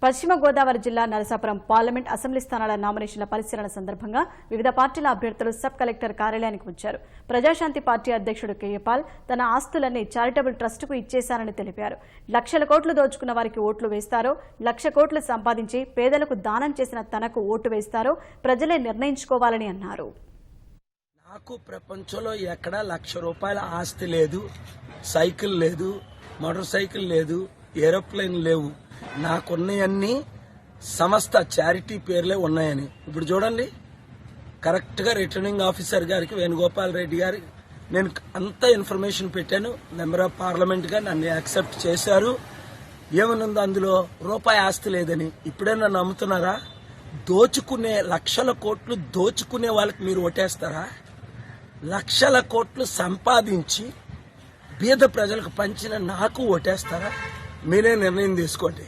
పశ్చిమ గోదావరి జిల్లా Narasapuram parliament assembly స్థానాల నామినేషన్ల పరిశీలన సందర్భంగా వివిధ పార్టీల అభ్యర్థులు సబ్ కలెక్టర్ కార్యాలయానికి వచ్చారు. ప్రజాశాంతి పార్టీ అధ్యక్షుడు కేఏపాల్ తన ఆస్తులన్నీ చారిటబుల్ ట్రస్టుకు ఇచ్చేశారని తెలిపారు. లక్షల కోట్లు దోచుకున్న వారికి ఓట్లు వేస్తారో, 1,00,000 కోట్లు సంపాదించి పేదలకు దానం చేసిన తనకు ఓటు వేస్తారో ప్రజలే నిర్ణయించుకోవాలని అన్నారు. నాకు ప్రపంచంలో ఎక్కడా ₹1,00,000 ఆస్తి లేదు, సైకిల్ లేదు, మోటార్ సైకిల్ లేదు, ఏరోప్లేన్ లేవు. నాకున్నాయన్నీ సమస్త చారిటీ పేర్లే ఉన్నాయని. ఇప్పుడు చూడండి, కరెక్ట్ గా రిటర్నింగ్ ఆఫీసర్ గారికి వేణుగోపాల్ రెడ్డి గారి నేను అంత ఇన్ఫర్మేషన్ పెట్టాను. మెంబర్ ఆఫ్ పార్లమెంట్ గా నన్ను యాక్సెప్ట్ చేశారు. ఏమనుంది అందులో? రూపాయి ఆస్తి లేదని. ఇప్పుడే నన్ను నమ్ముతున్నారా? దోచుకునే లక్షల కోట్లు దోచుకునే వాళ్ళకి మీరు ఓటేస్తారా? లక్షల కోట్లు సంపాదించి బీద ప్రజలకు పంచిన నాకు ఓటేస్తారా? మీరే నిర్ణయం తీసుకోండి.